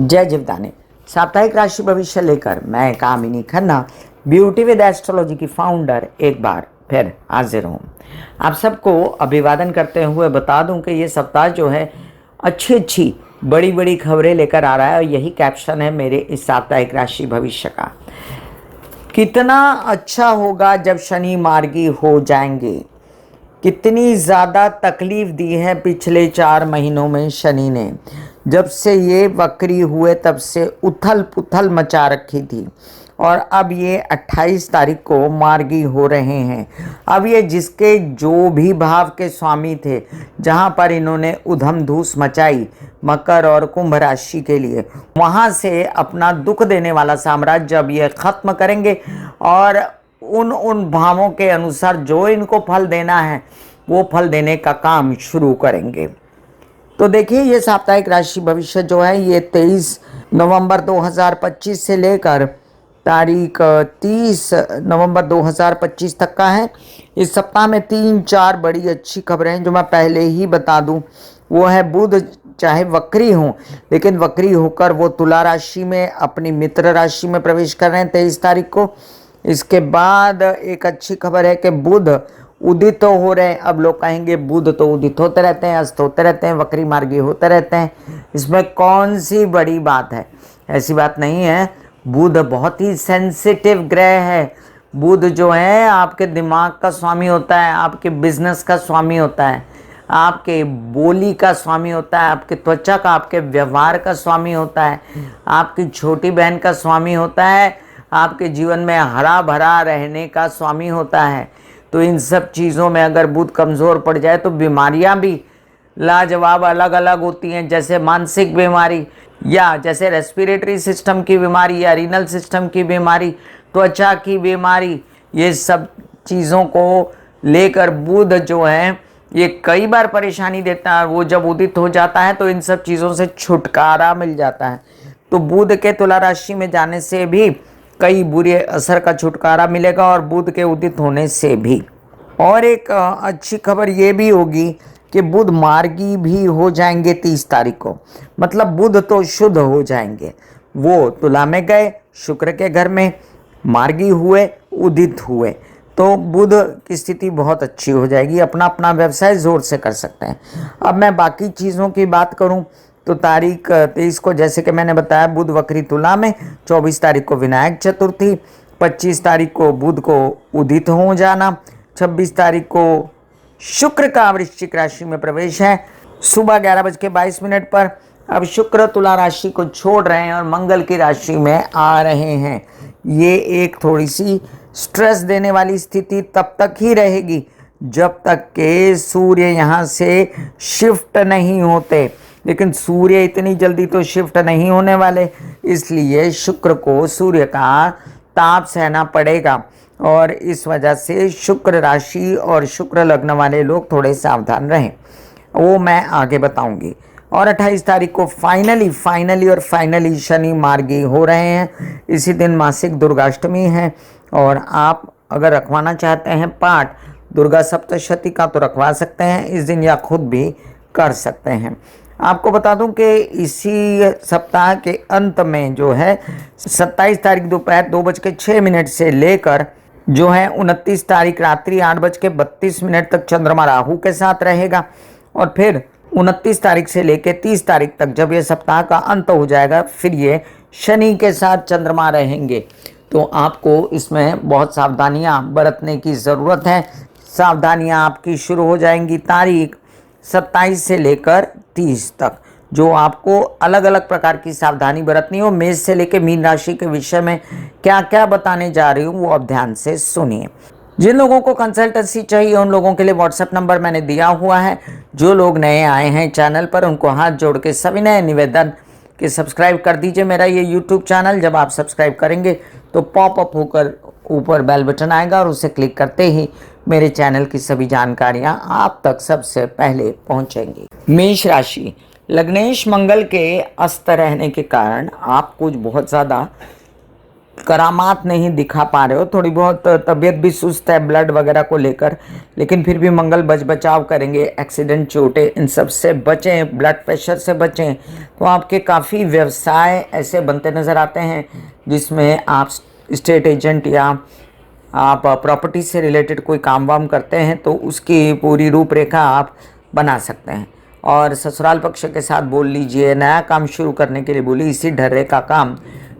जय जीवदानी। साप्ताहिक राशि भविष्य लेकर मैं कामिनी खन्ना ब्यूटी विद एस्ट्रोलॉजी की फाउंडर एक बार फिर हाजिर हूँ। आप सबको अभिवादन करते हुए बता दूं कि ये सप्ताह जो है अच्छी बड़ी बड़ी खबरें लेकर आ रहा है और यही कैप्शन है मेरे इस साप्ताहिक राशि भविष्य का। कितना अच्छा होगा जब शनि मार्गी हो जाएंगे। कितनी ज़्यादा तकलीफ दी है पिछले 4 महीनों में शनि ने। जब से ये वक्री हुए तब से उथल पुथल मचा रखी थी और अब ये 28 तारीख को मार्गी हो रहे हैं। अब ये जिसके जो भी भाव के स्वामी थे, जहाँ पर इन्होंने उधम धूस मचाई मकर और कुंभ राशि के लिए, वहाँ से अपना दुख देने वाला साम्राज्य अब ये खत्म करेंगे और उन भावों के अनुसार जो इनको फल देना है वो फल देने का काम शुरू करेंगे। तो देखिए, ये साप्ताहिक राशि भविष्य जो है ये 23 नवंबर 2025 से लेकर तारीख 30 नवंबर 2025 तक का है। इस सप्ताह में 3-4 बड़ी अच्छी खबरें हैं जो मैं पहले ही बता दूं। वो है बुध चाहे वक्री हों, लेकिन वक्री होकर वो तुला राशि में अपनी मित्र राशि में प्रवेश कर रहे हैं 23 तारीख को। इसके बाद एक अच्छी खबर है कि बुध उदित तो हो रहे हैं। अब लोग कहेंगे बुध तो उदित होते रहते हैं, अस्त होते रहते हैं, वक्री मार्गी होते रहते हैं, इसमें कौन सी बड़ी बात है? ऐसी बात नहीं है। बुध बहुत ही सेंसिटिव ग्रह है। बुध जो है आपके दिमाग का स्वामी होता है, आपके बिजनेस का स्वामी होता है, आपके बोली का स्वामी होता है, आपके त्वचा का, आपके व्यवहार का स्वामी होता है, आपकी छोटी बहन का स्वामी होता है, आपके जीवन में हरा भरा रहने का स्वामी होता है। तो इन सब चीज़ों में अगर बुध कमज़ोर पड़ जाए तो बीमारियां भी लाजवाब अलग अलग होती हैं, जैसे मानसिक बीमारी या जैसे रेस्पिरेटरी सिस्टम की बीमारी या रीनल सिस्टम की बीमारी, त्वचा की बीमारी, ये सब चीज़ों को लेकर बुध जो है ये कई बार परेशानी देता है। वो जब उदित हो जाता है तो इन सब चीज़ों से छुटकारा मिल जाता है। तो बुध के तुला राशि में जाने से भी कई बुरे असर का छुटकारा मिलेगा और बुध के उदित होने से भी। और एक अच्छी खबर ये भी होगी कि बुध मार्गी भी हो जाएंगे 30 तारीख को। मतलब बुध तो शुद्ध हो जाएंगे। वो तुला में गए, शुक्र के घर में मार्गी हुए, उदित हुए, तो बुध की स्थिति बहुत अच्छी हो जाएगी। अपना अपना व्यवसाय जोर से कर सकते हैं। अब मैं बाकी चीज़ों की बात करूं तो तारीख 23 को जैसे कि मैंने बताया बुध वक्री तुला में, 24 तारीख को विनायक चतुर्थी, 25 तारीख को बुध को उदित हो जाना, 26 तारीख को शुक्र का वृश्चिक राशि में प्रवेश है सुबह 11:22 पर। अब शुक्र तुला राशि को छोड़ रहे हैं और मंगल की राशि में आ रहे हैं। ये एक थोड़ी सी स्ट्रेस देने वाली स्थिति तब तक ही रहेगी जब तक के सूर्य यहाँ से शिफ्ट नहीं होते, लेकिन सूर्य इतनी जल्दी तो शिफ्ट नहीं होने वाले, इसलिए शुक्र को सूर्य का ताप सहना पड़ेगा और इस वजह से शुक्र राशि और शुक्र लग्न वाले लोग थोड़े सावधान रहें, वो मैं आगे बताऊंगी। और 28 तारीख को फाइनली शनि मार्गी हो रहे हैं। इसी दिन मासिक दुर्गाष्टमी है और आप अगर रखवाना चाहते हैं पाठ दुर्गा सप्तशती का तो रखवा सकते हैं इस दिन या खुद भी कर सकते हैं। आपको बता दूं कि इसी सप्ताह के अंत में जो है 27 तारीख दोपहर 2:06 से लेकर जो है 29 तारीख रात्रि 8:32 तक चंद्रमा राहु के साथ रहेगा और फिर 29 तारीख से लेकर 30 तारीख तक जब ये सप्ताह का अंत हो जाएगा फिर ये शनि के साथ चंद्रमा रहेंगे। तो आपको इसमें बहुत सावधानियां बरतने की ज़रूरत है। सावधानियां आपकी शुरू हो जाएंगी तारीख 27 से लेकर 30 तक, जो आपको अलग अलग प्रकार की सावधानी बरतनी हो। मेष से लेकर मीन राशि के विषय में क्या क्या बताने जा रही हूँ वो अब ध्यान से सुनिए। जिन लोगों को कंसल्टेंसी चाहिए उन लोगों के लिए व्हाट्सएप नंबर मैंने दिया हुआ है। जो लोग नए आए हैं चैनल पर उनको हाथ जोड़ के सविनय निवेदन कि सब्सक्राइब कर दीजिए मेरा ये यूट्यूब चैनल। जब आप सब्सक्राइब करेंगे तो पॉपअप होकर ऊपर बेल बटन आएगा और उसे क्लिक करते ही मेरे चैनल की सभी जानकारियां आप तक सबसे पहले पहुंचेंगी। मेष राशि, लग्नेश मंगल के अस्त रहने के कारण आप कुछ बहुत ज़्यादा करामात नहीं दिखा पा रहे हो, थोड़ी बहुत तबीयत भी सुस्त है ब्लड वगैरह को लेकर, लेकिन फिर भी मंगल बचाव करेंगे। एक्सीडेंट, चोटें, इन सब से बचें, ब्लड प्रेशर से बचें। तो आपके काफ़ी व्यवसाय ऐसे बनते नज़र आते हैं जिसमें आप स्टेट एजेंट या आप प्रॉपर्टी से रिलेटेड कोई काम वाम करते हैं तो उसकी पूरी रूपरेखा आप बना सकते हैं। और ससुराल पक्ष के साथ बोल लीजिए, नया काम शुरू करने के लिए बोलिए, इसी ढर्रे का काम,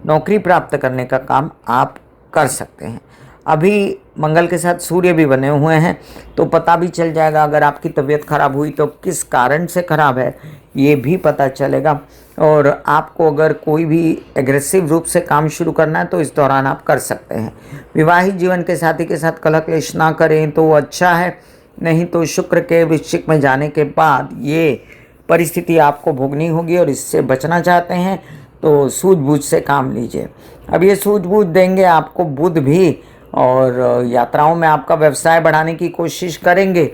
नौकरी प्राप्त करने का काम आप कर सकते हैं। अभी मंगल के साथ सूर्य भी बने हुए हैं तो पता भी चल जाएगा अगर आपकी तबीयत खराब हुई तो किस कारण से खराब है ये भी पता चलेगा। और आपको अगर कोई भी एग्रेसिव रूप से काम शुरू करना है तो इस दौरान आप कर सकते हैं। विवाहित जीवन के साथी के साथ कलह क्लेश ना करें तो अच्छा है, नहीं तो शुक्र के वृश्चिक में जाने के बाद ये परिस्थिति आपको भोगनी होगी और इससे बचना चाहते हैं तो सूझबूझ से काम लीजिए। अब ये सूझबूझ देंगे आपको बुध भी, और यात्राओं में आपका व्यवसाय बढ़ाने की कोशिश करेंगे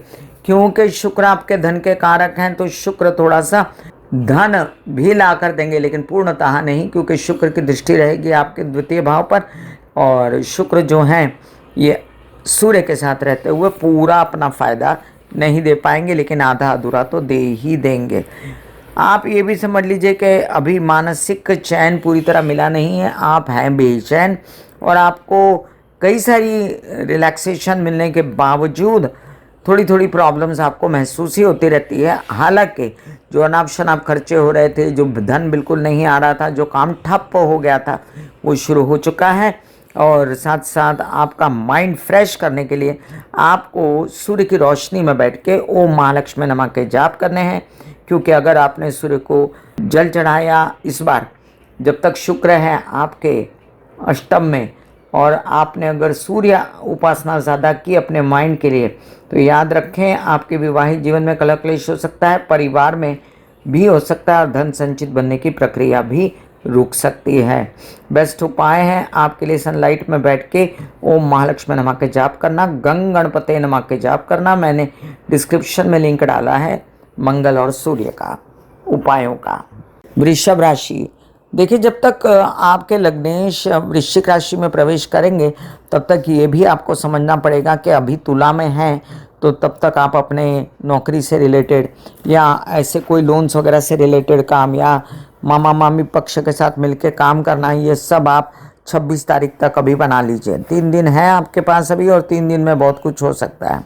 क्योंकि शुक्र आपके धन के कारक हैं। तो शुक्र थोड़ा सा धन भी ला कर देंगे लेकिन पूर्णतः नहीं, क्योंकि शुक्र की दृष्टि रहेगी आपके द्वितीय भाव पर। और शुक्र जो हैं ये सूर्य के साथ रहते हुए पूरा अपना फ़ायदा नहीं दे पाएंगे, लेकिन आधा अधूरा तो दे ही देंगे। आप ये भी समझ लीजिए कि अभी मानसिक चैन पूरी तरह मिला नहीं है, आप हैं बेचैन और आपको कई सारी रिलैक्सेशन मिलने के बावजूद थोड़ी थोड़ी प्रॉब्लम्स आपको महसूस ही होती रहती है। हालांकि जो अनाप शनाप खर्चे हो रहे थे, जो धन बिल्कुल नहीं आ रहा था, जो काम ठप्प हो गया था, वो शुरू हो चुका है। और साथ साथ आपका माइंड फ्रेश करने के लिए आपको सूर्य की रोशनी में बैठ के ओम महालक्ष्मी नमः के जाप करने हैं। क्योंकि अगर आपने सूर्य को जल चढ़ाया इस बार, जब तक शुक्र है आपके अष्टम में, और आपने अगर सूर्य उपासना ज़्यादा की अपने माइंड के लिए, तो याद रखें आपके विवाहित जीवन में कलह क्लेश हो सकता है, परिवार में भी हो सकता है और धन संचित बनने की प्रक्रिया भी रुक सकती है। बेस्ट उपाय है आपके लिए सनलाइट में बैठ के ओम महालक्ष्मी नमः के जाप करना, गंग गणपते नमः के जाप करना। मैंने डिस्क्रिप्शन में लिंक डाला है मंगल और सूर्य का उपायों का। वृषभ राशि, देखिए जब तक आपके लग्नेश वृश्चिक राशि में प्रवेश करेंगे तब तक ये भी आपको समझना पड़ेगा कि अभी तुला में हैं तो तब तक आप अपने नौकरी से रिलेटेड या ऐसे कोई लोन्स वगैरह से रिलेटेड काम या मामा मामी पक्ष के साथ मिलके काम करना, ये सब आप 26 तारीख तक अभी बना लीजिए। 3 दिन है आपके पास अभी और 3 दिन में बहुत कुछ हो सकता है।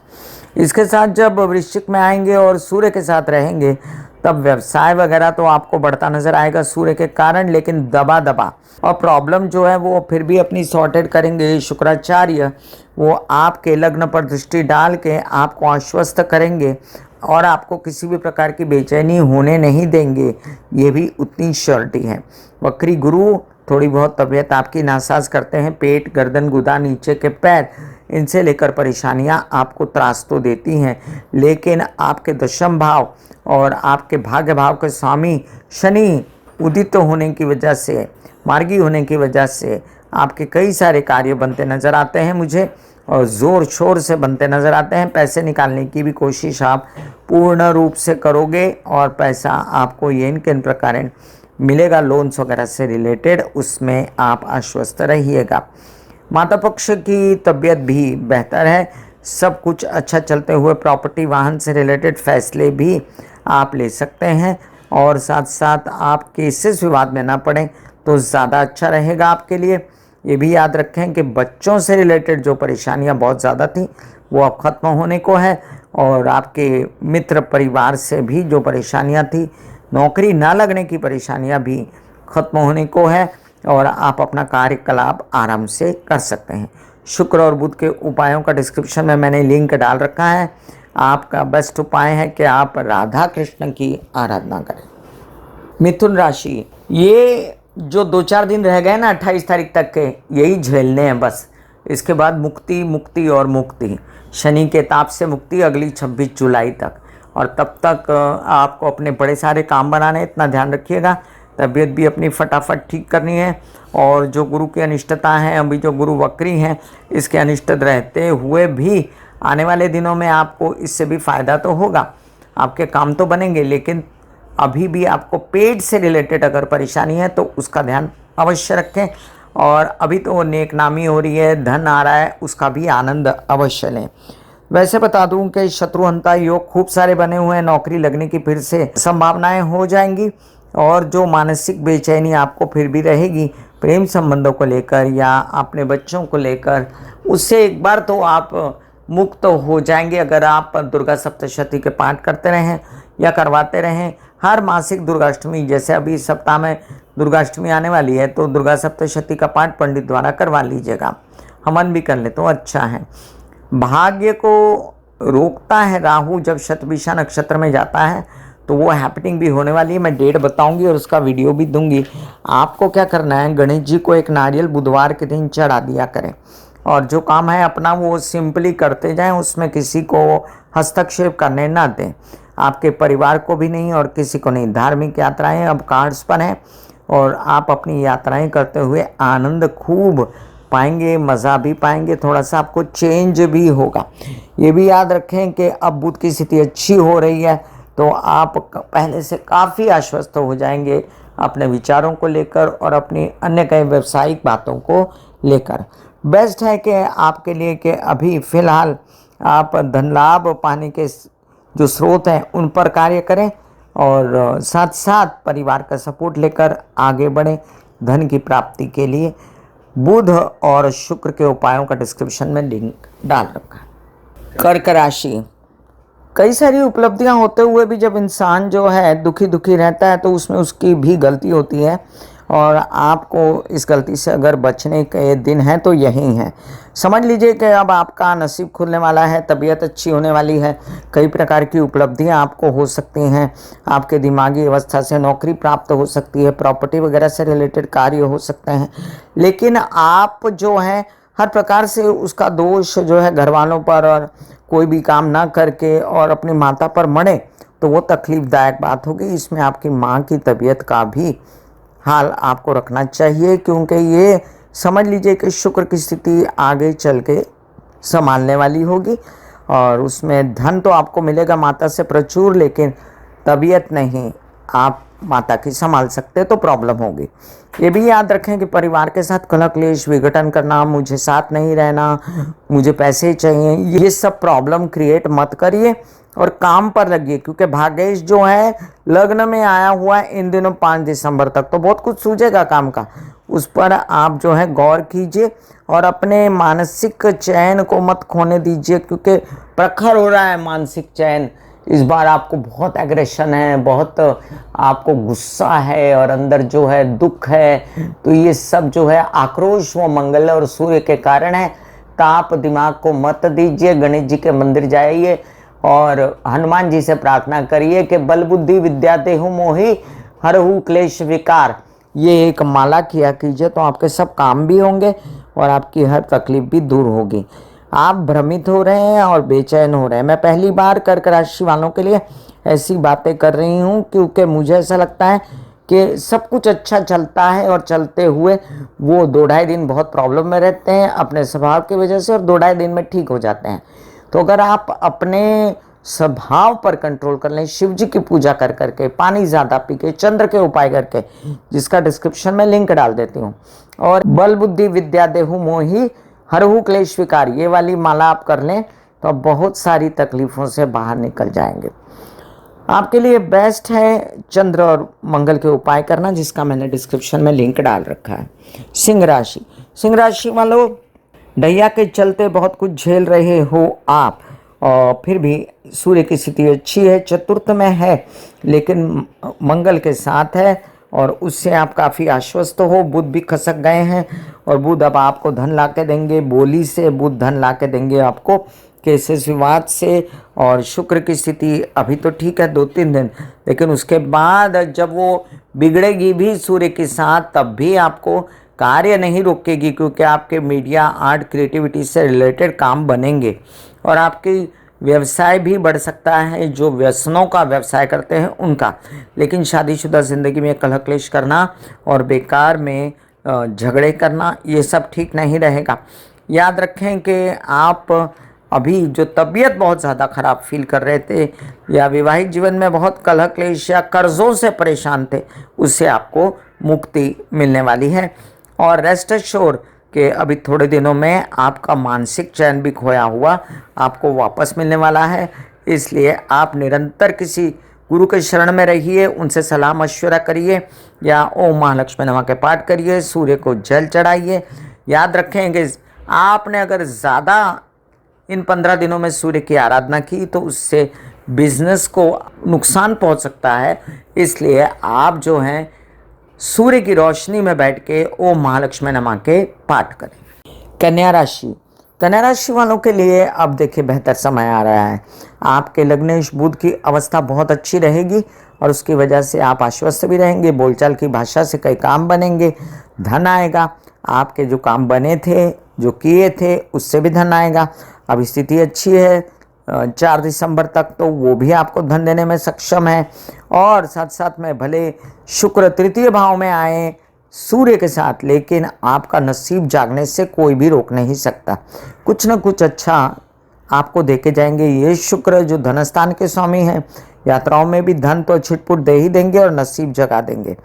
इसके साथ जब वृश्चिक में आएंगे और सूर्य के साथ रहेंगे तब व्यवसाय वगैरह तो आपको बढ़ता नजर आएगा सूर्य के कारण, लेकिन दबा दबा और प्रॉब्लम जो है वो फिर भी अपनी सॉर्टेड करेंगे। शुक्राचार्य वो आपके लग्न पर दृष्टि डाल के आपको आश्वस्त करेंगे और आपको किसी भी प्रकार की बेचैनी होने नहीं देंगे, ये भी उतनी श्योरिटी है। वक्री गुरु थोड़ी बहुत तबीयत आपकी नासाज करते हैं, पेट, गर्दन, गुदा, नीचे के पैर, इनसे लेकर परेशानियां आपको त्रास तो देती हैं, लेकिन आपके दशम भाव और आपके भाग्य भाव के स्वामी शनि उदित होने की वजह से, मार्गी होने की वजह से आपके कई सारे कार्य बनते नज़र आते हैं मुझे, और ज़ोर शोर से बनते नज़र आते हैं। पैसे निकालने की भी कोशिश आप पूर्ण रूप से करोगे और पैसा आपको ये इन प्रकार मिलेगा लोन्स वगैरह से रिलेटेड, उसमें आप आश्वस्त रहिएगा। माता पक्ष की तबीयत भी बेहतर है, सब कुछ अच्छा चलते हुए प्रॉपर्टी वाहन से रिलेटेड फैसले भी आप ले सकते हैं और साथ साथ आप केसेस विवाद में ना पड़ें तो ज़्यादा अच्छा रहेगा आपके लिए। ये भी याद रखें कि बच्चों से रिलेटेड जो परेशानियां बहुत ज़्यादा थी वो अब ख़त्म होने को है, और आपके मित्र परिवार से भी जो परेशानियां थी, नौकरी ना लगने की परेशानियां भी ख़त्म होने को है और आप अपना कार्यकलाप आराम से कर सकते हैं। शुक्र और बुध के उपायों का डिस्क्रिप्शन में मैंने लिंक डाल रखा है। आपका बेस्ट उपाय है कि आप राधा कृष्ण की आराधना करें। मिथुन राशि, ये जो 2-4 दिन रह गए ना 28 तारीख तक के, यही झेलने हैं बस। इसके बाद मुक्ति, मुक्ति और मुक्ति। शनि के ताप से मुक्ति अगली 26 जुलाई तक, और तब तक आपको अपने बड़े सारे काम बनाने, इतना ध्यान रखिएगा। तबीयत भी अपनी फटाफट ठीक करनी है, और जो गुरु की अनिष्टता है, अभी जो गुरु वक्री हैं, इसके अनिष्ट रहते हुए भी आने वाले दिनों में आपको इससे भी फ़ायदा तो होगा, आपके काम तो बनेंगे, लेकिन अभी भी आपको पेट से रिलेटेड अगर परेशानी है तो उसका ध्यान अवश्य रखें। और अभी तो नेकनामी हो रही है, धन आ रहा है, उसका भी आनंद अवश्य लें। वैसे बता दूं कि शत्रुहंता योग खूब सारे बने हुए हैं, नौकरी लगने की फिर से संभावनाएं हो जाएंगी। और जो मानसिक बेचैनी आपको फिर भी रहेगी प्रेम संबंधों को लेकर या अपने बच्चों को लेकर, उससे एक बार तो आप मुक्त हो जाएंगे अगर आप दुर्गा सप्तशती के पाठ करते रहें या करवाते रहें। हर मासिक दुर्गाष्टमी, जैसे अभी इस सप्ताह में दुर्गाष्टमी आने वाली है, तो दुर्गा सप्तशती का पाठ पंडित द्वारा करवा लीजिएगा। हवन भी कर ले तो अच्छा है। भाग्य को रोकता है राहु जब शतभिषा नक्षत्र में जाता है, तो वो हैपनिंग भी होने वाली है। मैं डेट बताऊंगी और उसका वीडियो भी दूंगी। आपको क्या करना है, गणेश जी को एक नारियल बुधवार के दिन चढ़ा दिया करें और जो काम है अपना वो सिंपली करते जाएं, उसमें किसी को हस्तक्षेप करने ना दें, आपके परिवार को भी नहीं और किसी को नहीं। धार्मिक यात्राएं अब कार्ड्स पर हैं और आप अपनी यात्राएं करते हुए आनंद खूब पाएंगे, मज़ा भी पाएंगे, थोड़ा सा आपको चेंज भी होगा। ये भी याद रखें कि अब बुध की स्थिति अच्छी हो रही है, तो आप पहले से काफ़ी आश्वस्त हो जाएंगे अपने विचारों को लेकर और अपनी अन्य कई व्यावसायिक बातों को लेकर। बेस्ट है कि आपके लिए कि अभी फ़िलहाल आप धन लाभ पाने के जो स्रोत हैं उन पर कार्य करें और साथ साथ परिवार का सपोर्ट लेकर आगे बढ़ें धन की प्राप्ति के लिए। बुध और शुक्र के उपायों का डिस्क्रिप्शन में लिंक डाल रखा है। कर्क राशि, कई सारी उपलब्धियां होते हुए भी जब इंसान जो है दुखी दुखी रहता है तो उसमें उसकी भी गलती होती है और आपको इस गलती से अगर बचने के दिन हैं तो यही हैं। समझ लीजिए कि अब आपका नसीब खुलने वाला है, तबीयत अच्छी होने वाली है, कई प्रकार की उपलब्धियां आपको हो सकती हैं, आपके दिमागी अवस्था से नौकरी प्राप्त हो सकती है, प्रॉपर्टी वगैरह से रिलेटेड कार्य हो सकते हैं। लेकिन आप जो है हर प्रकार से उसका दोष जो है घर वालों पर और कोई भी काम ना करके और अपनी माता पर मढ़े तो वो तकलीफ़दायक बात होगी। इसमें आपकी माँ की तबीयत का भी हाल आपको रखना चाहिए, क्योंकि ये समझ लीजिए कि शुक्र की स्थिति आगे चल के संभालने वाली होगी और उसमें धन तो आपको मिलेगा माता से प्रचुर, लेकिन तबीयत नहीं आप माता की संभाल सकते तो प्रॉब्लम होगी। ये भी याद रखें कि परिवार के साथ कलह क्लेश विघटन करना, मुझे साथ नहीं रहना, मुझे पैसे चाहिए, ये सब प्रॉब्लम क्रिएट मत करिए और काम पर लगिए, क्योंकि भाग्येश जो है लग्न में आया हुआ है इन दिनों 5 दिसंबर तक, तो बहुत कुछ सूझेगा काम का। उस पर आप जो है गौर कीजिए और अपने मानसिक चैन को मत खोने दीजिए, क्योंकि प्रखर हो रहा है मानसिक चैन। इस बार आपको बहुत एग्रेशन है, बहुत आपको गुस्सा है और अंदर जो है दुख है, तो ये सब जो है आक्रोश वो मंगल और सूर्य के कारण है। ताप दिमाग को मत दीजिए, गणेश जी के मंदिर जाइए और हनुमान जी से प्रार्थना करिए कि बल बुद्धि विद्या देहु मोहि हरहु क्लेश विकार, ये एक माला किया कीजिए तो आपके सब काम भी होंगे और आपकी हर तकलीफ भी दूर होगी। आप भ्रमित हो रहे हैं और बेचैन हो रहे हैं। मैं पहली बार कर्क राशि वालों के लिए ऐसी बातें कर रही हूँ, क्योंकि मुझे ऐसा लगता है कि सब कुछ अच्छा चलता है और चलते हुए वो 2-2.5 दिन बहुत प्रॉब्लम में रहते हैं अपने स्वभाव की वजह से और 2-2.5 दिन में ठीक हो जाते हैं। तो अगर आप अपने स्वभाव पर कंट्रोल कर लें, शिव जी की पूजा कर करके, पानी ज़्यादा पी के, चंद्र के उपाय करके, जिसका डिस्क्रिप्शन में लिंक डाल देती हूँ, और बल बुद्धि विद्या देहु मोहि हरहु क्लेश विकार, ये वाली माला आप कर लें तो आप बहुत सारी तकलीफ़ों से बाहर निकल जाएंगे। आपके लिए बेस्ट है चंद्र और मंगल के उपाय करना, जिसका मैंने डिस्क्रिप्शन में लिंक डाल रखा है। सिंह राशि, सिंह राशि वालों, ढैया के चलते बहुत कुछ झेल रहे हो आप और फिर भी सूर्य की स्थिति अच्छी है, चतुर्थ में है लेकिन मंगल के साथ है और उससे आप काफ़ी आश्वस्त हो। बुध भी खसक गए हैं और बुध अब आपको धन ला के देंगे, बोली से बुध धन ला के देंगे आपको, केसेस विवाद से। और शुक्र की स्थिति अभी तो ठीक है 2-3 दिन, लेकिन उसके बाद जब वो बिगड़ेगी भी सूर्य के साथ, तब भी आपको कार्य नहीं रोकेगी, क्योंकि आपके मीडिया आर्ट क्रिएटिविटी से रिलेटेड काम बनेंगे और आपकी व्यवसाय भी बढ़ सकता है, जो व्यसनों का व्यवसाय करते हैं उनका। लेकिन शादीशुदा ज़िंदगी में कलह क्लेश करना और बेकार में झगड़े करना, ये सब ठीक नहीं रहेगा। याद रखें कि आप अभी जो तबीयत बहुत ज़्यादा ख़राब फील कर रहे थे या वैवाहिक जीवन में बहुत कलह क्लेश या कर्ज़ों से परेशान थे, उससे आपको मुक्ति मिलने वाली है। और रेस्ट एश्योर कि अभी थोड़े दिनों में आपका मानसिक चैन भी खोया हुआ आपको वापस मिलने वाला है। इसलिए आप निरंतर किसी गुरु के शरण में रहिए, उनसे सलाह मशवरा करिए या ओम महालक्ष्मी नमः के पाठ करिए, सूर्य को जल चढ़ाइए। याद रखेंगे आपने अगर ज़्यादा इन 15 दिनों में सूर्य की आराधना की तो उससे बिजनेस को नुकसान पहुंच सकता है। इसलिए आप जो हैं सूर्य की रोशनी में बैठ के ओम महालक्ष्मी नमः के पाठ करें। कन्या राशि, कन्या राशि वालों के लिए अब देखिए बेहतर समय आ रहा है। आपके लग्नेश बुध की अवस्था बहुत अच्छी रहेगी और उसकी वजह से आप आश्वस्त भी रहेंगे। बोलचाल की भाषा से कई काम बनेंगे, धन आएगा। आपके जो काम बने थे, जो किए थे, उससे भी धन आएगा। अब स्थिति अच्छी है 4 दिसंबर तक, तो वो भी आपको धन देने में सक्षम है। और साथ साथ में भले शुक्र तृतीय भाव में आए सूर्य के साथ, लेकिन आपका नसीब जागने से कोई भी रोक नहीं सकता। कुछ न कुछ अच्छा आपको देके जाएंगे। ये शुक्र जो धनस्थान के स्वामी हैं, यात्राओं में भी धन तो छिटपुट दे ही देंगे और नसीब जगा देंगे।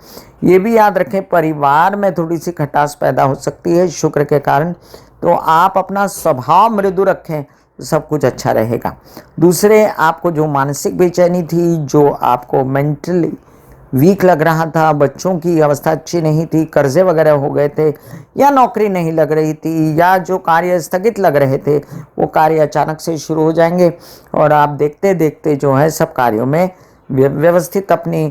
ये भी याद रखें परिवार में थोड़ी सी खटास पैदा हो सकती है शुक्र के कारण, तो आप अपना स्वभाव मृदु रखें, सब कुछ अच्छा रहेगा। दूसरे, आपको जो मानसिक बेचैनी थी, जो आपको मेंटली वीक लग रहा था, बच्चों की अवस्था अच्छी नहीं थी, कर्जे वगैरह हो गए थे, या नौकरी नहीं लग रही थी, या जो कार्य स्थगित लग रहे थे वो कार्य अचानक से शुरू हो जाएंगे और आप देखते देखते जो है सब कार्यों में व्यवस्थित अपनी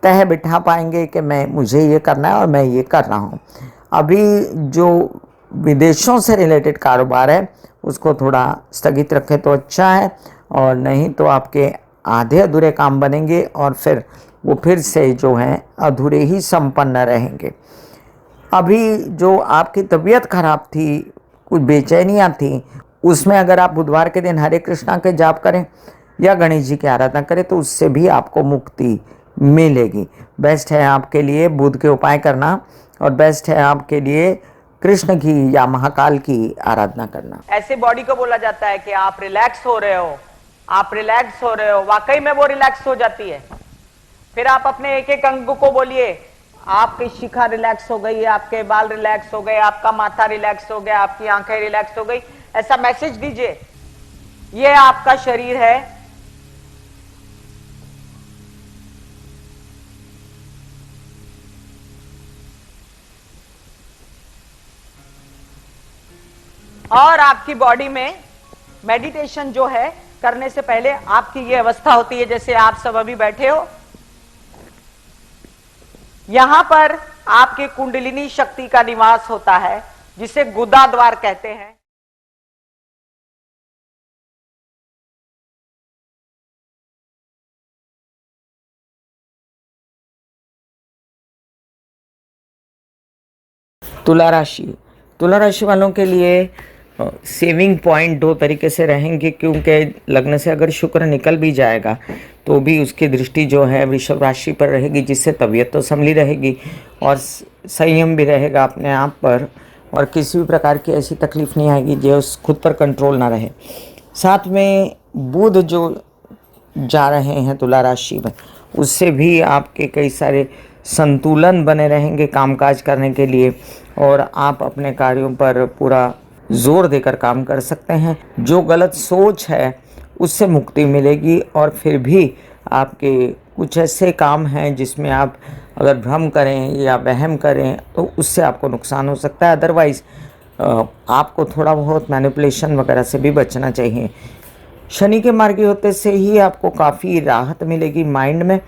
तह बिठा पाएंगे कि मुझे ये करना है और मैं ये कर रहा हूँ। अभी जो विदेशों से रिलेटेड कारोबार है उसको थोड़ा स्थगित रखें तो अच्छा है, और नहीं तो आपके आधे अधूरे काम बनेंगे और फिर वो फिर से जो हैं अधूरे ही संपन्न रहेंगे। अभी जो आपकी तबीयत खराब थी, कुछ बेचैनियाँ थी, उसमें अगर आप बुधवार के दिन हरे कृष्णा के जाप करें या गणेश जी की आराधना करें तो उससे भी आपको मुक्ति मिलेगी। बेस्ट है आपके लिए बुध के उपाय करना, और बेस्ट है आपके लिए कृष्ण की या महाकाल की आराधना करना। ऐसे बॉडी को बोला जाता है कि आप रिलैक्स हो रहे हो, आप रिलैक्स हो रहे हो, वाकई में वो रिलैक्स हो जाती है। फिर आप अपने एक एक अंग को बोलिए, आपकी शिखा रिलैक्स हो गई, आपके बाल रिलैक्स हो गए, आपका माथा रिलैक्स हो गया, आपकी आंखें रिलैक्स हो गई, ऐसा मैसेज दीजिए। ये आपका शरीर है, और आपकी बॉडी में मेडिटेशन जो है करने से पहले आपकी ये अवस्था होती है जैसे आप सब अभी बैठे हो। यहां पर आपके कुंडलिनी शक्ति का निवास होता है जिसे गुदा द्वार कहते हैं। तुला राशि, तुला राशि वालों के लिए सेविंग पॉइंट 2 तरीके से रहेंगे, क्योंकि लग्न से अगर शुक्र निकल भी जाएगा तो भी उसकी दृष्टि जो है वृषभ राशि पर रहेगी, जिससे तबीयत तो संभली रहेगी और संयम भी रहेगा अपने आप पर, और किसी भी प्रकार की ऐसी तकलीफ नहीं आएगी जो खुद पर कंट्रोल ना रहे। साथ में बुध जो जा रहे हैं तुला राशि में, उससे भी आपके कई सारे संतुलन बने रहेंगे कामकाज करने के लिए, और आप अपने कार्यों पर पूरा जोर देकर काम कर सकते हैं। जो गलत सोच है उससे मुक्ति मिलेगी, और फिर भी आपके कुछ ऐसे काम हैं जिसमें आप अगर भ्रम करें या वहम करें तो उससे आपको नुकसान हो सकता है। अदरवाइज़ आपको थोड़ा बहुत मैनिपुलेशन वगैरह से भी बचना चाहिए। शनि के मार्गी होते से ही आपको काफ़ी राहत मिलेगी माइंड में,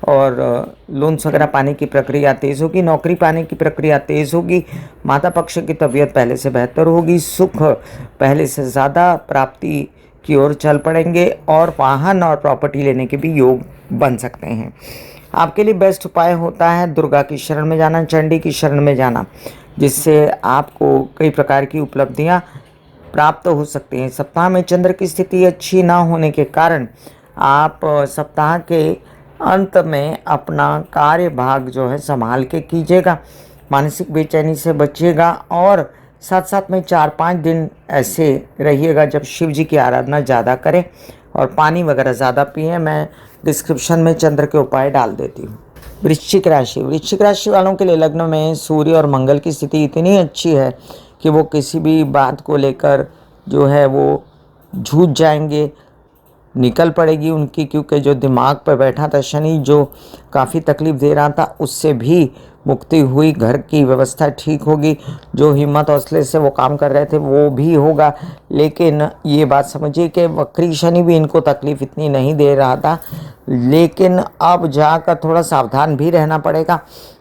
और लोन्स वगैरह पाने की प्रक्रिया तेज़ होगी, नौकरी पाने की प्रक्रिया तेज़ होगी, माता पक्ष की तबीयत पहले से बेहतर होगी, सुख पहले से ज़्यादा प्राप्ति की ओर चल पड़ेंगे, और वाहन और प्रॉपर्टी लेने के भी योग बन सकते हैं। आपके लिए बेस्ट उपाय होता है दुर्गा की शरण में जाना, चंडी की शरण में जाना, जिससे आपको कई प्रकार की उपलब्धियाँ प्राप्त हो सकती हैं। सप्ताह में चंद्र की स्थिति अच्छी ना होने के कारण आप सप्ताह के अंत में अपना कार्य भाग जो है संभाल के कीजिएगा, मानसिक बेचैनी से बचिएगा, और साथ साथ में 4-5 दिन ऐसे रहिएगा जब शिव जी की आराधना ज़्यादा करें और पानी वगैरह ज़्यादा पिएं। मैं डिस्क्रिप्शन में चंद्र के उपाय डाल देती हूँ। वृश्चिक राशि वालों के लिए लग्न में सूर्य और मंगल की स्थिति इतनी अच्छी है कि वो किसी भी बात को लेकर जो है वो जूझ जाएंगे, निकल पड़ेगी उनकी, क्योंकि जो दिमाग पर बैठा था शनि जो काफ़ी तकलीफ दे रहा था उससे भी मुक्ति हुई, घर की व्यवस्था ठीक होगी, जो हिम्मत हौसले से वो काम कर रहे थे वो भी होगा। लेकिन ये बात समझिए कि वक्री शनि भी इनको तकलीफ इतनी नहीं दे रहा था, लेकिन अब जाकर थोड़ा सावधान भी रहना पड़ेगा,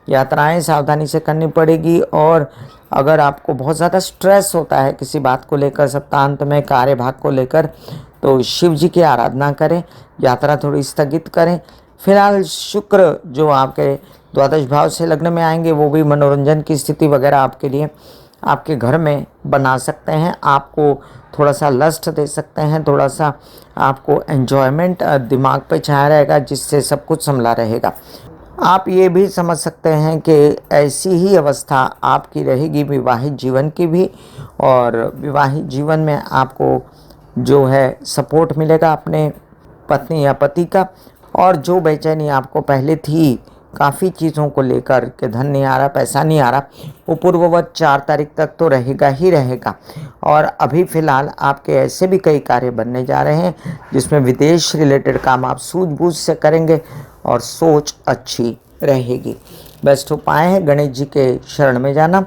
यात्राएं सावधानी से करनी पड़ेगी। और अगर आपको बहुत ज़्यादा स्ट्रेस होता है किसी बात को लेकर, सप्ताहांत में कार्यभाग को लेकर, तो शिव जी की आराधना करें, यात्रा थोड़ी स्थगित करें। फिलहाल शुक्र जो आपके द्वादश भाव से लग्न में आएंगे वो भी मनोरंजन की स्थिति वगैरह आपके लिए आपके घर में बना सकते हैं, आपको थोड़ा सा लस्ट दे सकते हैं, थोड़ा सा आपको एन्जॉयमेंट दिमाग पे छाया रहेगा, जिससे सब कुछ संभला रहेगा। आप ये भी समझ सकते हैं कि ऐसी ही अवस्था आपकी रहेगी विवाहित जीवन की भी, और विवाहित जीवन में आपको जो है सपोर्ट मिलेगा अपने पत्नी या पति का, और जो बेचैनी आपको पहले थी काफ़ी चीज़ों को लेकर कि धन नहीं आ रहा, पैसा नहीं आ रहा, वो पूर्ववत 4 तारीख तक तो रहेगा ही रहेगा। और अभी फ़िलहाल आपके ऐसे भी कई कार्य बनने जा रहे हैं जिसमें विदेश रिलेटेड काम आप सूझबूझ से करेंगे और सोच अच्छी रहेगी। बेस्ट उपाय है गणेश जी के शरण में जाना,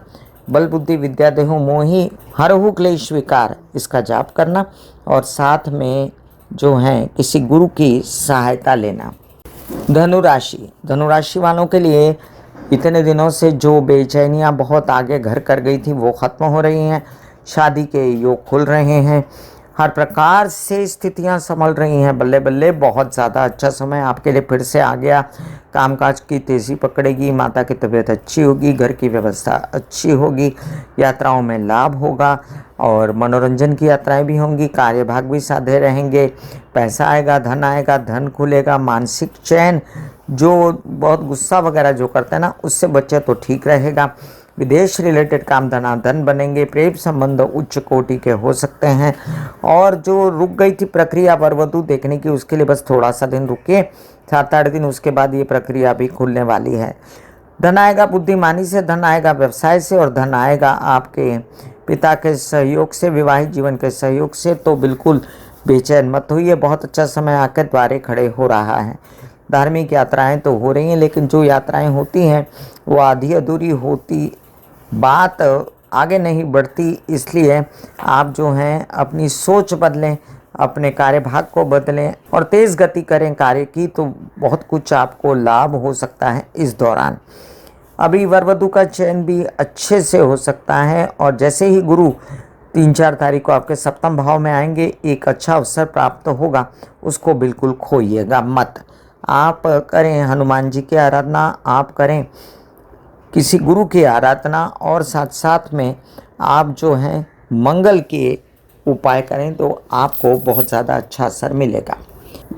बल बुद्धि विद्या देहु मोहि हरहु क्लेश विकार, इसका जाप करना, और साथ में जो है किसी गुरु की सहायता लेना। धनुराशि वालों के लिए इतने दिनों से जो बेचैनियां बहुत आगे घर कर गई थी वो ख़त्म हो रही हैं, शादी के योग खुल रहे हैं, हर प्रकार से स्थितियां संभल रही हैं, बल्ले बल्ले बहुत ज़्यादा अच्छा समय आपके लिए फिर से आ गया। कामकाज की तेज़ी पकड़ेगी, माता की तबीयत अच्छी होगी, घर की व्यवस्था अच्छी होगी, यात्राओं में लाभ होगा और मनोरंजन की यात्राएं भी होंगी, कार्यभाग भी साधे रहेंगे, पैसा आएगा, धन खुलेगा, मानसिक चैन, जो बहुत गुस्सा वगैरह जो करते हैं ना उससे बच्चे तो ठीक रहेगा, विदेश रिलेटेड काम धनाधन बनेंगे, प्रेम संबंध उच्च कोटि के हो सकते हैं, और जो रुक गई थी प्रक्रिया वर वधू देखने की उसके लिए बस थोड़ा सा दिन रुकिए, 7-8 दिन, उसके बाद ये प्रक्रिया भी खुलने वाली है। धन आएगा बुद्धिमानी से, धन आएगा व्यवसाय से, और धन आएगा आपके पिता के सहयोग से, विवाहित जीवन के सहयोग से, तो बिल्कुल बेचैन मत होइए, बहुत अच्छा समय आकर द्वारे खड़े हो रहा है। धार्मिक यात्राएं तो हो रही हैं, लेकिन जो यात्राएं होती हैं वो आधी अधूरी होती, बात आगे नहीं बढ़ती, इसलिए आप जो हैं अपनी सोच बदलें, अपने कार्यभाग को बदलें और तेज़ गति करें कार्य की, तो बहुत कुछ आपको लाभ हो सकता है इस दौरान। अभी वर वधू का चयन भी अच्छे से हो सकता है, और जैसे ही गुरु 3-4 तारीख को आपके सप्तम भाव में आएंगे एक अच्छा अवसर प्राप्त होगा, उसको बिल्कुल खोइएगा मत। आप करें हनुमान जी की आराधना, आप करें किसी गुरु की आराधना, और साथ साथ में आप जो हैं मंगल के उपाय करें तो आपको बहुत ज़्यादा अच्छा असर मिलेगा।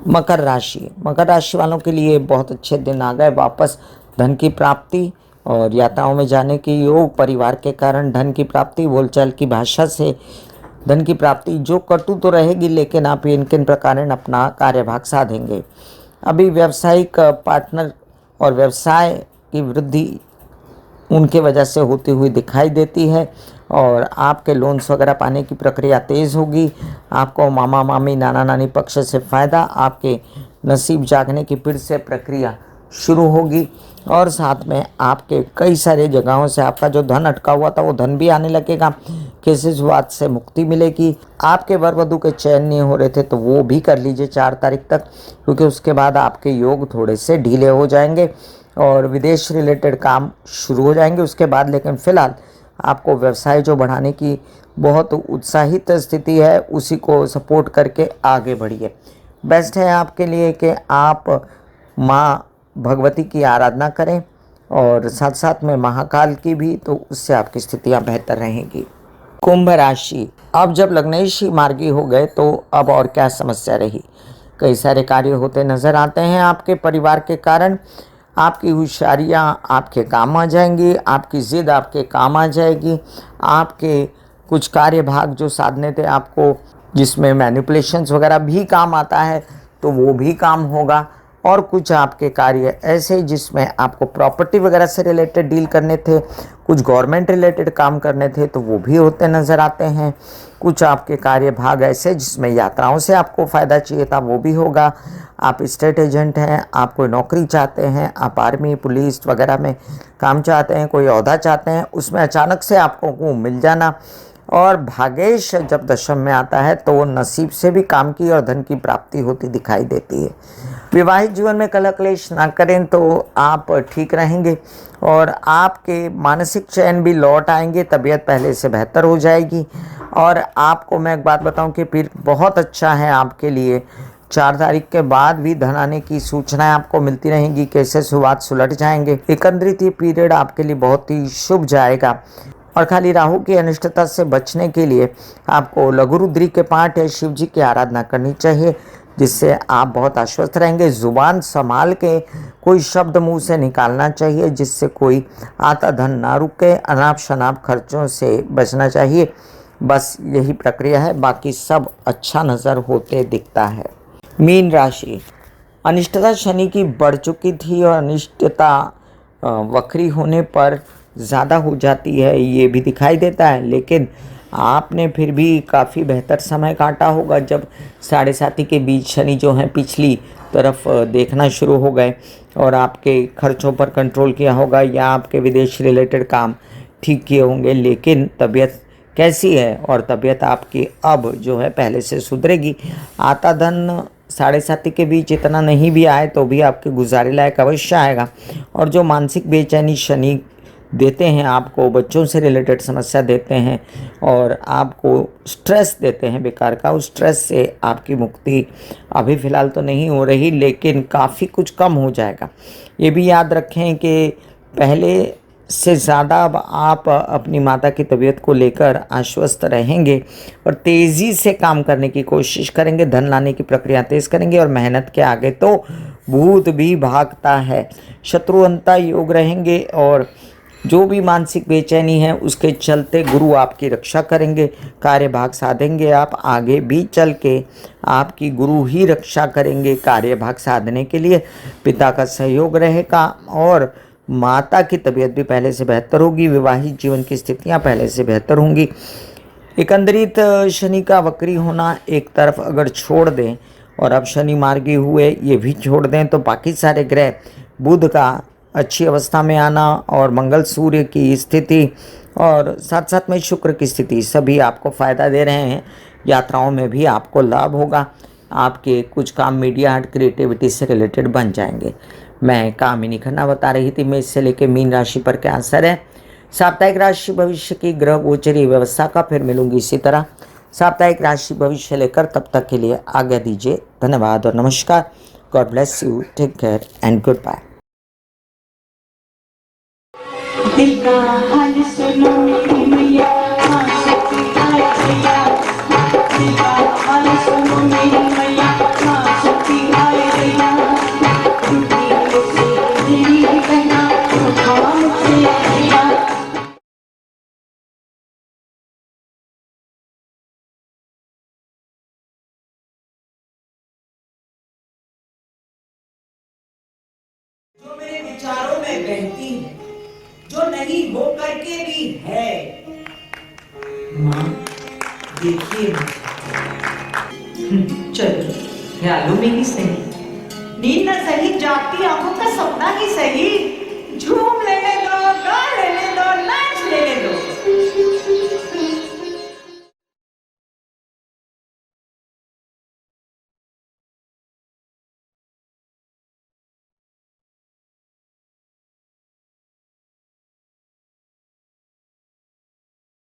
मकर राशि वालों के लिए बहुत अच्छे दिन आ गए, वापस धन की प्राप्ति और यात्राओं में जाने के योग, परिवार के कारण धन की प्राप्ति, बोलचाल की भाषा से धन की प्राप्ति, जो कटु तो रहेगी लेकिन आप इन किन प्रकार अपना कार्यभाग साधेंगे। अभी व्यावसायिक पार्टनर और व्यवसाय की वृद्धि उनके वजह से होती हुई दिखाई देती है, और आपके लोन्स वगैरह पाने की प्रक्रिया तेज़ होगी, आपको मामा मामी नाना नानी पक्ष से फ़ायदा, आपके नसीब जागने की फिर से प्रक्रिया शुरू होगी, और साथ में आपके कई सारे जगहों से आपका जो धन अटका हुआ था वो धन भी आने लगेगा, किसी बात से मुक्ति मिलेगी। आपके वर वधू के चयन नहीं हो रहे थे तो वो भी कर लीजिए 4 तारीख तक, क्योंकि उसके बाद आपके योग थोड़े से ढीले हो जाएंगे और विदेश रिलेटेड काम शुरू हो जाएंगे उसके बाद। लेकिन फ़िलहाल आपको व्यवसाय जो बढ़ाने की बहुत उत्साहित स्थिति है उसी को सपोर्ट करके आगे बढ़िए। बेस्ट है आपके लिए कि आप माँ भगवती की आराधना करें और साथ साथ में महाकाल की भी, तो उससे आपकी स्थितियाँ बेहतर रहेंगी। कुंभ राशि, अब जब लग्नेश मार्गी हो गए तो अब और क्या समस्या रही। कई सारे कार्य होते नज़र आते हैं आपके परिवार के कारण, आपकी होशियारियाँ आपके काम आ जाएंगी, आपकी ज़िद आपके काम आ जाएगी, आपके कुछ कार्यभाग जो साधने थे आपको जिसमें मैनिपुलेशंस वगैरह भी काम आता है तो वो भी काम होगा, और कुछ आपके कार्य ऐसे जिसमें आपको प्रॉपर्टी वगैरह से रिलेटेड डील करने थे, कुछ गवर्नमेंट रिलेटेड काम करने थे तो वो भी होते नज़र आते हैं। कुछ आपके कार्य भाग ऐसे जिसमें यात्राओं से आपको फ़ायदा चाहिए था वो भी होगा। आप स्टेट एजेंट हैं, आप कोई नौकरी चाहते हैं, आप आर्मी पुलिस वगैरह में काम चाहते हैं, कोई ओहदा चाहते हैं, उसमें अचानक से आपको वो मिल जाना। और भाग्येश जब दशम में आता है तो वो नसीब से भी काम की और धन की प्राप्ति होती दिखाई देती है। विवाहित जीवन में कलह क्लेश ना करें तो आप ठीक रहेंगे और आपके मानसिक चैन भी लौट आएंगे, तबीयत पहले से बेहतर हो जाएगी। और आपको मैं एक बात बताऊं कि फिर बहुत अच्छा है आपके लिए, 4 तारीख के बाद भी धन आने की सूचनाएं आपको मिलती रहेंगी, केसेस विवाद सुलझ जाएंगे। एकंदरित ये पीरियड आपके लिए बहुत ही शुभ जाएगा। और खाली राहु की अनिष्टता से बचने के लिए आपको लघु रुद्री के पाठ या शिव जी की आराधना करनी चाहिए, जिससे आप बहुत आश्वस्त रहेंगे। जुबान संभाल के कोई शब्द मुंह से निकालना चाहिए जिससे कोई आता धन ना रुके। अनाप शनाप खर्चों से बचना चाहिए। बस यही प्रक्रिया है, बाकी सब अच्छा नज़र होते दिखता है। मीन राशि, अनिष्टता शनि की बढ़ चुकी थी और अनिष्टता वक्री होने पर ज़्यादा हो जाती है, ये भी दिखाई देता है। लेकिन आपने फिर भी काफ़ी बेहतर समय काटा होगा जब 7.5 के बीच शनि जो है पिछली तरफ देखना शुरू हो गए और आपके खर्चों पर कंट्रोल किया होगा या आपके विदेश रिलेटेड काम ठीक किए होंगे। लेकिन तबीयत कैसी है, और तबीयत आपकी अब जो है पहले से सुधरेगी। आता धन 7.5 के बीच इतना नहीं भी आए तो भी आपके गुजारे लायक अवश्य आएगा। और जो मानसिक बेचैनी शनि देते हैं, आपको बच्चों से रिलेटेड समस्या देते हैं और आपको स्ट्रेस देते हैं बेकार का, उस स्ट्रेस से आपकी मुक्ति अभी फ़िलहाल तो नहीं हो रही, लेकिन काफ़ी कुछ कम हो जाएगा। ये भी याद रखें कि पहले से ज़्यादा अब आप अपनी माता की तबीयत को लेकर आश्वस्त रहेंगे और तेज़ी से काम करने की कोशिश करेंगे, धन लाने की प्रक्रिया तेज़ करेंगे और मेहनत के आगे तो भूत भी भागता है। शत्रुअंता योग रहेंगे और जो भी मानसिक बेचैनी है उसके चलते गुरु आपकी रक्षा करेंगे, कार्यभाग साधेंगे। आप आगे भी चल के आपकी गुरु ही रक्षा करेंगे कार्यभाग साधने के लिए। पिता का सहयोग रहेगा और माता की तबीयत भी पहले से बेहतर होगी। विवाहित जीवन की स्थितियां पहले से बेहतर होंगी। एकंदरित शनि का वक्री होना एक तरफ अगर छोड़ दें और अब शनि मार्गी हुए ये भी छोड़ दें तो बाकी सारे ग्रह, बुध का अच्छी अवस्था में आना और मंगल सूर्य की स्थिति और साथ साथ में शुक्र की स्थिति सभी आपको फ़ायदा दे रहे हैं। यात्राओं में भी आपको लाभ होगा। आपके कुछ काम मीडिया आर्ट क्रिएटिविटी से रिलेटेड बन जाएंगे। मैं कामिनी खन्ना बता रही थी मेष से लेकर मीन राशि पर क्या असर है। साप्ताहिक राशि भविष्य की ग्रह गोचरी व्यवस्था का फिर मिलूंगी इसी तरह साप्ताहिक राशि भविष्य लेकर। तब तक के लिए आज्ञा दीजिए। धन्यवाद और नमस्कार। God bless you, take care and goodbye. दिल का हाल सुनो मेरी मैया, हाँ सच्ची आए भैया। दिल का हाल सुनो मेरी मैया, हाँ सच्ची आए भैया। टूटी से तेरी कहना काम से भैया। जो मेरे विचारों में बहती है, जो नहीं हो करके भी है। माँ देखिए चलो ख्यालों में ही सही, नींद न सही, जागती आंखों का सपना ही सही। झूम लेने दो, गा लेने दो, नाच लेने दो।